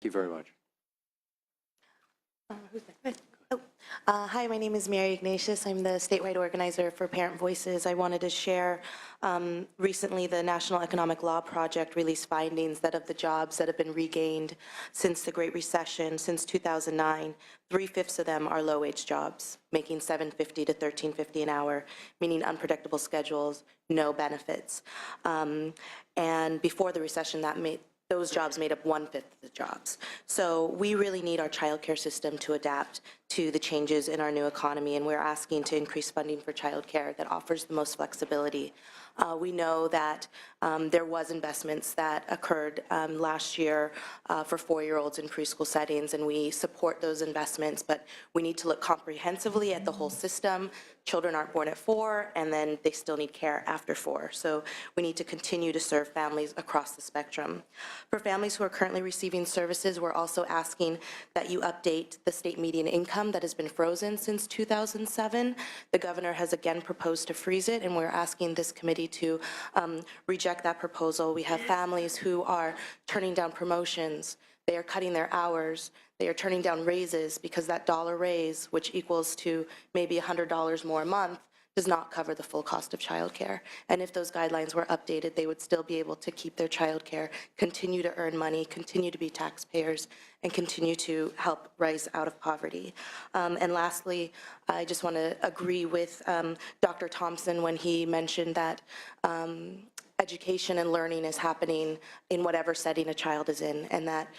you very much. Who's next? Hi, my name is Mary Ignatius. I'm the statewide organizer for Parent Voices. I wanted to share recently the National Economic Law Project released findings that of the jobs that have been regained since the Great Recession, since 2009, 3/5 of them are low-wage jobs, making $7.50 to $13.50 an hour, meaning unpredictable schedules, no benefits. And before the recession, those jobs made up 1/5 of the jobs. So we really need our childcare system to adapt to the changes in our new economy, and we're asking to increase funding for childcare that offers the most flexibility. We know that there was investments that occurred last year for 4-year-olds in preschool settings, and we support those investments, but we need to look comprehensively at the whole system. Children aren't born at 4, and then they still need care after 4. So we need to continue to serve families across the spectrum. For families who are currently receiving services, we're also asking that you update the state median income that has been frozen since 2007. The governor has again proposed to freeze it, and we're asking this committee to reject that proposal. We have families who are turning down promotions. They are cutting their hours. They are turning down raises because that dollar raise, which equals to maybe $100 more a month, does not cover the full cost of childcare. And if those guidelines were updated, they would still be able to keep their childcare, continue to earn money, continue to be taxpayers, and continue to help rise out of poverty. And lastly, I just want to agree with Dr. Thompson when he mentioned that education and learning is happening in whatever setting a child is in, and that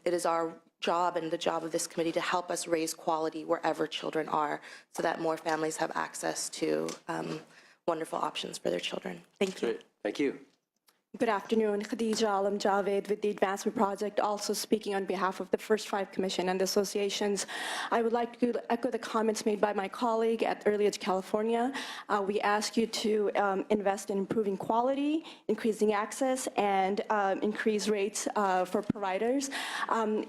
it is our job and the job of this committee to help us raise quality wherever children are so that more families have access to wonderful options for their children. Thank you. Great. Thank you. Good afternoon. Khadija Alam Javed with the Advancement Project, also speaking on behalf of the First Five Commission and the associations. I would like to echo the comments made by my colleague at Early Edge California. We ask you to invest in improving quality, increasing access, and increase rates for providers.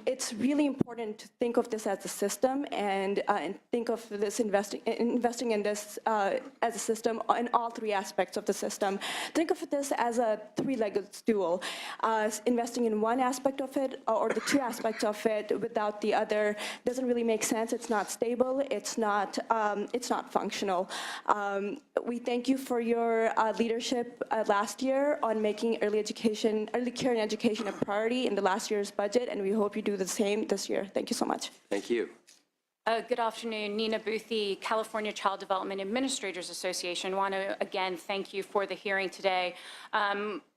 It's really important to think of this as a system and think of this investing in this as a system in all 3 aspects of the system. Think of this as a 3-legged stool. Investing in one aspect of it or the 2 aspects of it without the other doesn't really make sense. It's not stable. It's not functional. We thank you for your leadership last year on making early care and education a priority in the last year's budget, and we hope you do the same this year. Thank you so much. Thank you. Good afternoon, Nina Boothie, California Child Development Administrators Association. I want to again thank you for the hearing today.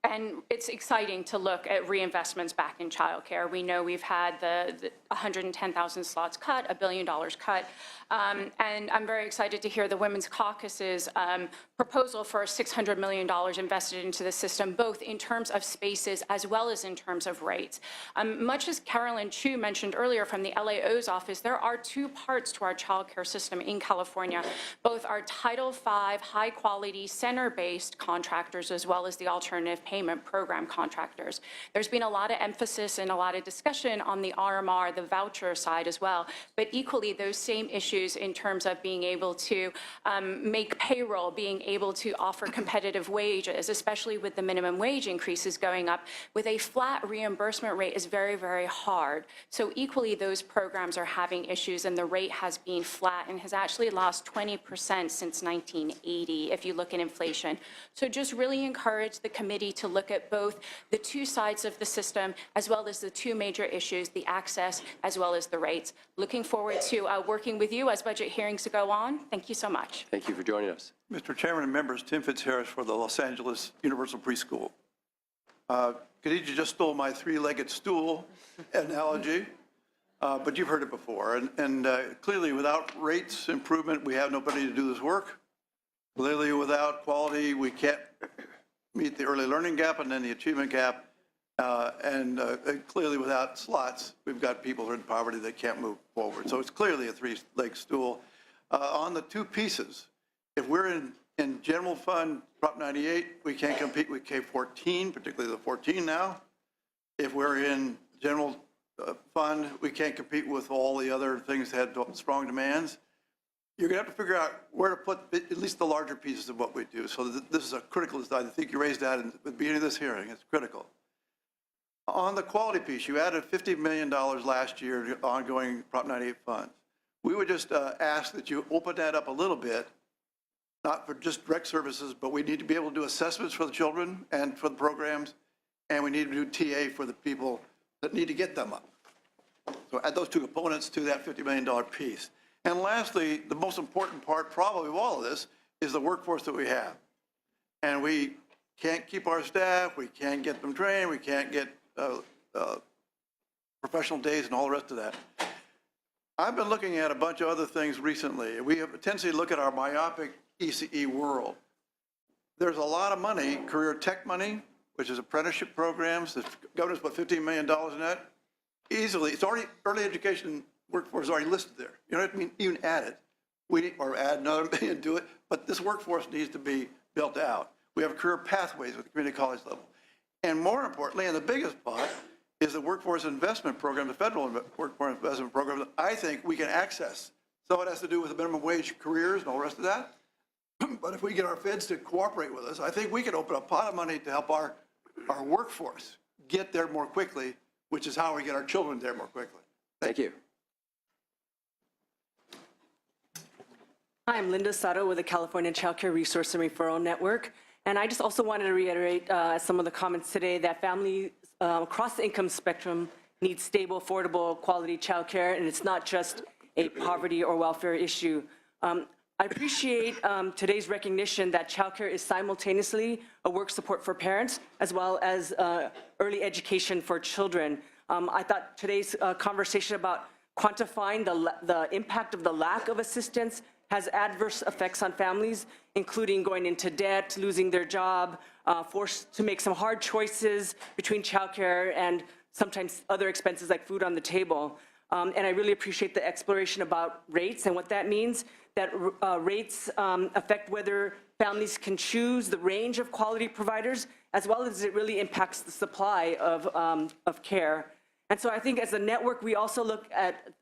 And it's exciting to look at reinvestments back in childcare. We know we've had the 110,000 slots cut, $1 billion cut, and I'm very excited to hear the Women's Caucus's proposal for $600 million invested into the system, both in terms of spaces as well as in terms of rates. Much as Carolyn Chu mentioned earlier from the LAO's office, there are 2 parts to our childcare system in California, both our Title V high-quality center-based contractors as well as the alternative payment program contractors. There's been a lot of emphasis and a lot of discussion on the RMR, the voucher side as well, but equally those same issues in terms of being able to make payroll, being able to offer competitive wages, especially with the minimum wage increases going up, with a flat reimbursement rate is very, very hard. So equally those programs are having issues, and the rate has been flat and has actually lost 20% since 1980 if you look at inflation. So just really encourage the committee to look at both the 2 sides of the system as well as the 2 major issues, the access as well as the rates. Looking forward to working with you as budget hearings go on. Thank you so much. Thank you for joining us. Mr. Chairman and members, Tim Fitzharris for the Los Angeles Universal Preschool. Khadija just stole my 3-legged stool analogy, but you've heard it before. And clearly without rates improvement, we have nobody to do this work. Clearly without quality, we can't meet the early learning gap and then the achievement gap. And clearly without slots, we've got people who are in poverty that can't move forward. So it's clearly a 3-leg stool. On the 2 pieces, if we're in general fund, Prop 98, we can't compete with K-14, particularly the 14 now. If we're in general fund, we can't compete with all the other things that had strong demands. You're going to have to figure out where to put at least the larger pieces of what we do. So this is a critical, I think you raised that at the beginning of this hearing, it's critical. On the quality piece, you added $50 million last year to ongoing Prop 98 funds. We would just ask that you open that up a little bit, not for just direct services, but we need to be able to do assessments for the children and for the programs, and we need to do TA for the people that need to get them up. So add those two components to that $50 million piece. And lastly, the most important part probably of all of this is the workforce that we have. And we can't keep our staff, we can't get them trained, we can't get professional days and all the rest of that. I've been looking at a bunch of other things recently. We have a tendency to look at our myopic ECE world. There's a lot of money, career tech money, which is apprenticeship programs. The governor's put $15 million in that. Easily, it's already, early education workforce is already listed there. You don't have to even add it. Or add another million to it, but this workforce needs to be built out. We have career pathways at the community college level. And more importantly, and the biggest part, is the workforce investment program, the federal workforce investment program that I think we can access. Some of it has to do with the minimum wage careers and all the rest of that. But if we get our feds to cooperate with us, I think we can open a pot of money to help our workforce get there more quickly, which is how we get our children there more quickly. Thank you. Hi, I'm Linda Sato with the California Child Care Resource and Referral Network. And I just also wanted to reiterate some of the comments today that families across the income spectrum need stable, affordable, quality child care, and it's not just a poverty or welfare issue. I appreciate today's recognition that child care is simultaneously a work support for parents as well as early education for children. I thought today's conversation about quantifying the impact of the lack of assistance has adverse effects on families, including going into debt, losing their job, forced to make some hard choices between childcare and sometimes other expenses like food on the table. And I really appreciate the exploration about rates and what that means, that rates affect whether families can choose the range of quality providers, as well as it really impacts the supply of care. And so I think as a network, we also look at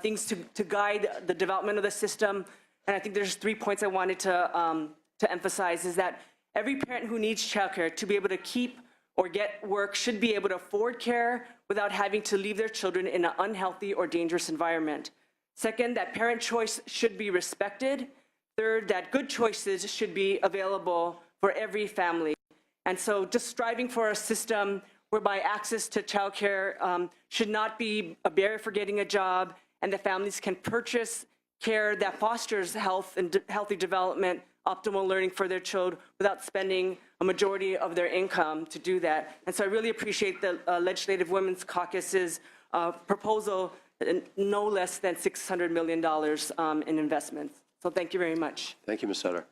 things to guide the development of the system. And I think there's 3 points I wanted to emphasize, is that every parent who needs childcare to be able to keep or get work should be able to afford care without having to leave their children in an unhealthy or dangerous environment. Second, that parent choice should be respected. Third, that good choices should be available for every family. And so just striving for a system whereby access to childcare should not be a barrier for getting a job, and that families can purchase care that fosters health and healthy development, optimal learning for their children without spending a majority of their income to do that. And so I really appreciate the Legislative Women's Caucus's proposal, no less than $600 million in investments. So thank you very much. Thank you, Ms. Sutter.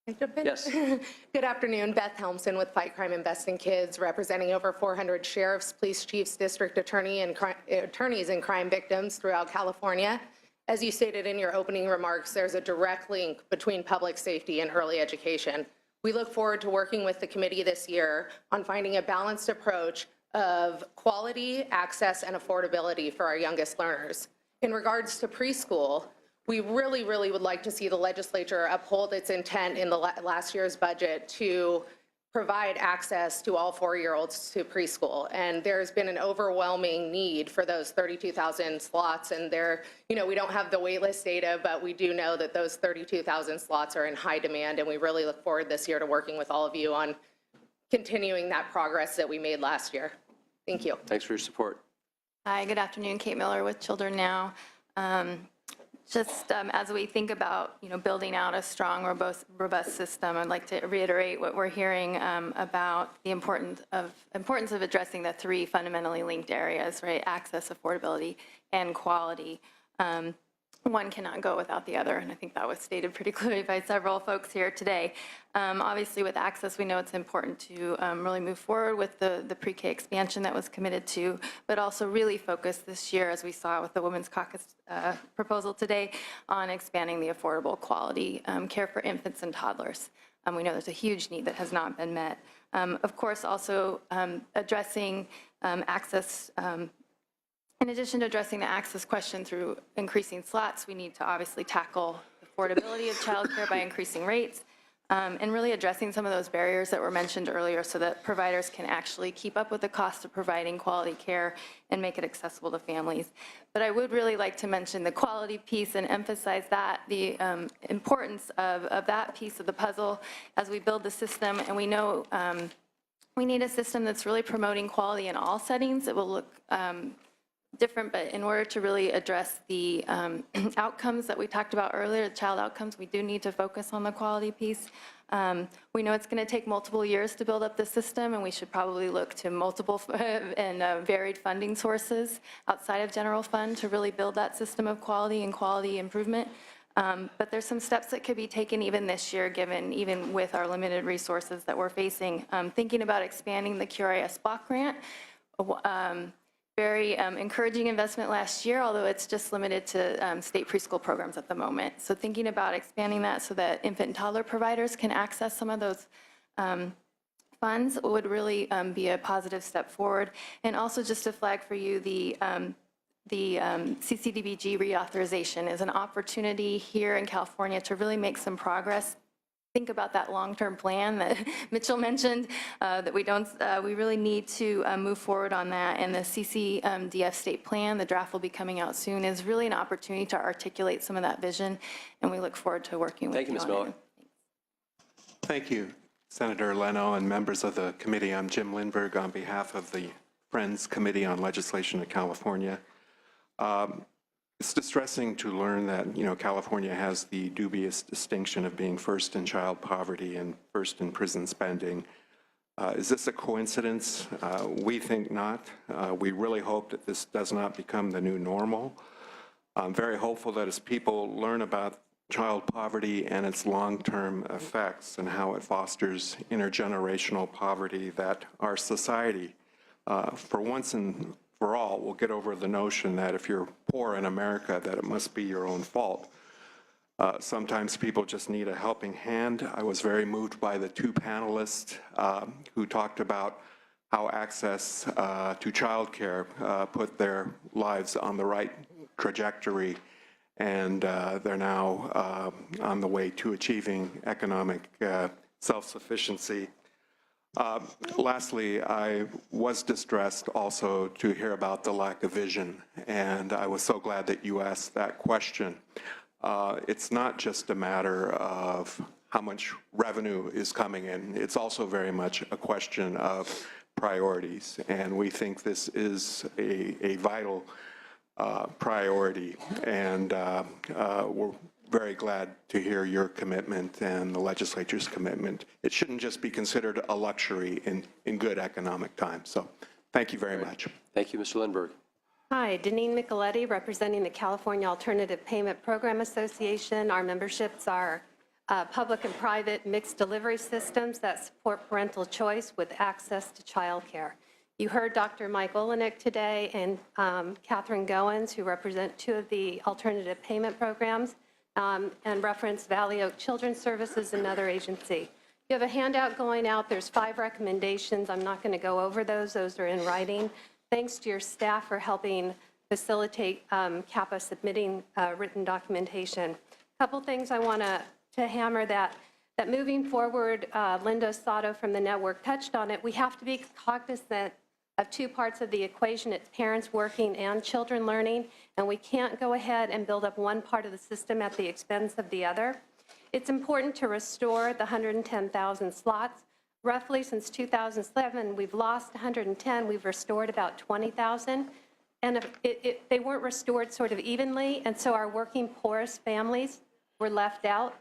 Can I jump in? Yes. Good afternoon, Beth Helmson with Fight Crime Invest in Kids, representing over 400 sheriffs, police chiefs, district attorneys, and crime victims throughout California. As you stated in your opening remarks, there's a direct link between public safety and early education. We look forward to working with the committee this year on finding a balanced approach of quality, access, and affordability for our youngest learners. In regards to preschool, we really, really would like to see the legislature uphold its intent in the last year's budget to provide access to all 4-year-olds to preschool. And there's been an overwhelming need for those 32,000 slots. And we don't have the waitlist data, but we do know that those 32,000 slots are in high demand. And we really look forward this year to working with all of you on continuing that progress that we made last year. Thank you. Thanks for your support. Hi, good afternoon. Kate Miller with Children Now. Just as we think about, building out a strong, robust system, I'd like to reiterate what we're hearing about the importance of addressing the 3 fundamentally linked areas, right? Access, affordability, and quality. One cannot go without the other, and I think that was stated pretty clearly by several folks here today. Obviously, with access, we know it's important to really move forward with the pre-K expansion that was committed to, but also really focus this year, as we saw with the Women's Caucus proposal today, on expanding the affordable quality care for infants and toddlers. We know there's a huge need that has not been met. Of course, also addressing access. In addition to addressing the access question through increasing slots, we need to obviously tackle affordability of childcare by increasing rates. and really addressing some of those barriers that were mentioned earlier so that providers can actually keep up with the cost of providing quality care and make it accessible to families. But I would really like to mention the quality piece and emphasize that, the importance of that piece of the puzzle as we build the system. And we know we need a system that's really promoting quality in all settings. It will look different, but in order to really address the outcomes that we talked about earlier, the child outcomes, we do need to focus on the quality piece. We know it's going to take multiple years to build up the system, and we should probably look to multiple and varied funding sources outside of general fund to really build that system of quality and quality improvement. But there's some steps that could be taken even this year, given even with our limited resources that we're facing. Thinking about expanding the QRIS block grant, very encouraging investment last year, although it's just limited to state preschool programs at the moment. So thinking about expanding that so that infant and toddler providers can access some of those funds would really be a positive step forward. And also just to flag for you, the CCDBG reauthorization is an opportunity here in California to really make some progress. Think about that long-term plan that Mitchell mentioned, that we really need to move forward on that. And the CCDF state plan, the draft will be coming out soon, is really an opportunity to articulate some of that vision. And we look forward to working with you. Thank you, Ms. Miller. Thank you, Senator Leno and members of the committee. I'm Jim Lindberg on behalf of the Friends Committee on Legislation of California. It's distressing to learn that, California has the dubious distinction of being first in child poverty and first in prison spending. Is this a coincidence? We think not. We really hope that this does not become the new normal. I'm very hopeful that as people learn about child poverty and its long-term effects and how it fosters intergenerational poverty, that our society, for once and for all, we'll get over the notion that if you're poor in America, that it must be your own fault. Sometimes people just need a helping hand. I was very moved by the two panelists who talked about how access to childcare put their lives on the right trajectory, and they're now on the way to achieving economic self-sufficiency. Lastly, I was distressed also to hear about the lack of vision, and I was so glad that you asked that question. It's not just a matter of how much revenue is coming in. It's also very much a question of priorities, and we think this is a vital priority, and we're very glad to hear your commitment and the legislature's commitment. It shouldn't just be considered a luxury in good economic times. So thank you very much. Thank you, Mr. Lindberg. Hi, Deneen Micheletti, representing the California Alternative Payment Program Association. Our memberships are public and private mixed delivery systems that support parental choice with access to childcare. You heard Dr. Mike Olenek today and Catherine Goins, who represent two of the alternative payment programs, and reference Valley Oak Children's Services, another agency. You have a handout going out. There's 5 recommendations. I'm not going to go over those. Those are in writing. Thanks to your staff for helping facilitate CAPA submitting written documentation. A couple things I want to hammer that moving forward, Linda Sato from the network touched on it. We have to be cognizant of 2 parts of the equation. It's parents working and children learning, and we can't go ahead and build up one part of the system at the expense of the other. It's important to restore the 110,000 slots. Roughly since 2007, we've lost 110. We've restored about 20,000, and they weren't restored sort of evenly, and so our working poorest families were left out.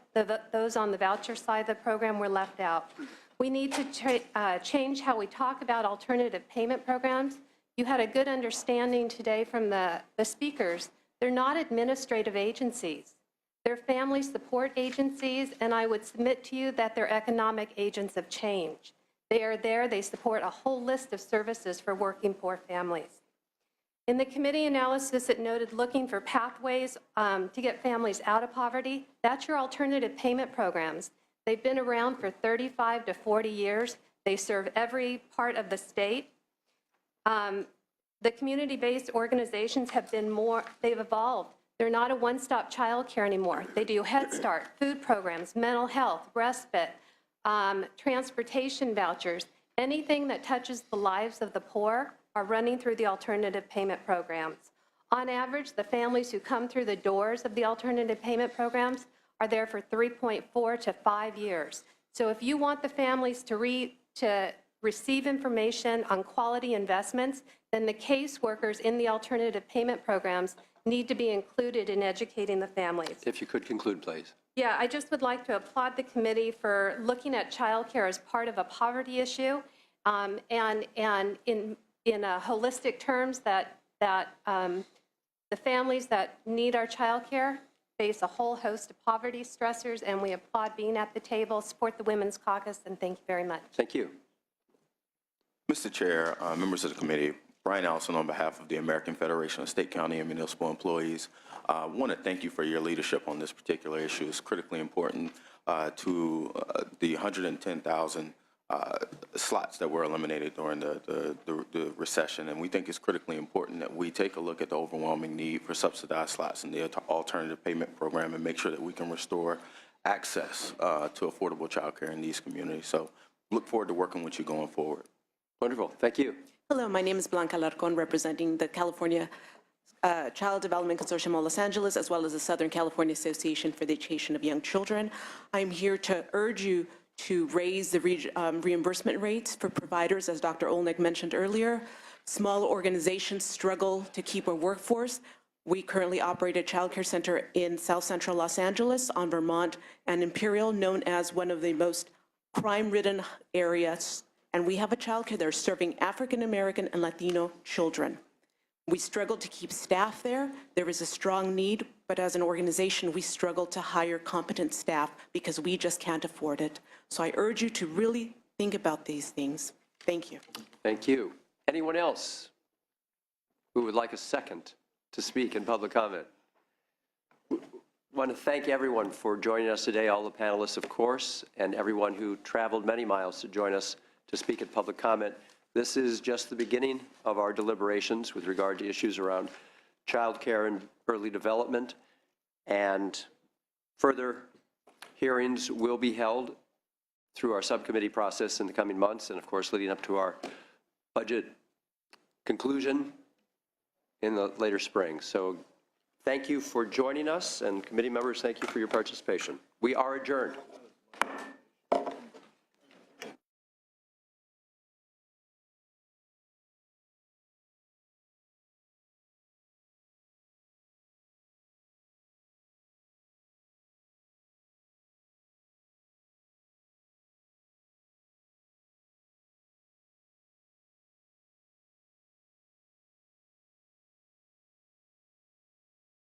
Those on the voucher side of the program were left out. We need to change how we talk about alternative payment programs. You had a good understanding today from the speakers. They're not administrative agencies. They're family support agencies, and I would submit to you that they're economic agents of change. They are there. They support a whole list of services for working poor families. In the committee analysis, it noted looking for pathways to get families out of poverty. That's your alternative payment programs. They've been around for 35 to 40 years. They serve every part of the state. The community-based organizations have been they've evolved. They're not a one-stop childcare anymore. They do Head Start, food programs, mental health, respite, transportation vouchers. Anything that touches the lives of the poor are running through the alternative payment programs. On average, the families who come through the doors of the alternative payment programs are there for 3.4 to 5 years. So if you want the families to receive information on quality investments, then the caseworkers in the alternative payment programs need to be included in educating the families. If you could conclude, please. Yeah, I just would like to applaud the committee for looking at childcare as part of a poverty issue, and in a holistic terms that the families that need our childcare face a whole host of poverty stressors, and we applaud being at the table, support the Women's Caucus, and thank you very much. Thank you. Mr. Chair, members of the committee, Brian Allison on behalf of the American Federation of State, County, and Municipal Employees. I want to thank you for your leadership on this particular issue. It's critically important to the 110,000 slots that were eliminated during the recession, and we think it's critically important that we take a look at the overwhelming need for subsidized slots in the alternative payment program and make sure that we can restore access to affordable childcare in these communities. So look forward to working with you going forward. Wonderful. Thank you. Hello, my name is Blanca Larcon, representing the California Child Development Consortium of Los Angeles, as well as the Southern California Association for the Education of Young Children. I'm here to urge you to raise the reimbursement rates for providers, as Dr. Olnick mentioned earlier. Small organizations struggle to keep a workforce. We currently operate a child care center in South Central Los Angeles on Vermont and Imperial, known as one of the most crime-ridden areas. And we have a child care there serving African American and Latino children. We struggle to keep staff there. There is a strong need, but as an organization, we struggle to hire competent staff because we just can't afford it. So I urge you to really think about these things. Thank you. Thank you. Anyone else who would like a second to speak in public comment? I want to thank everyone for joining us today, all the panelists, of course, and everyone who traveled many miles to join us to speak at public comment. This is just the beginning of our deliberations with regard to issues around child care and early development, and further hearings will be held through our subcommittee process in the coming months, and of course leading up to our budget conclusion in the later spring. So thank you for joining us, and committee members, thank you for your participation. We are adjourned.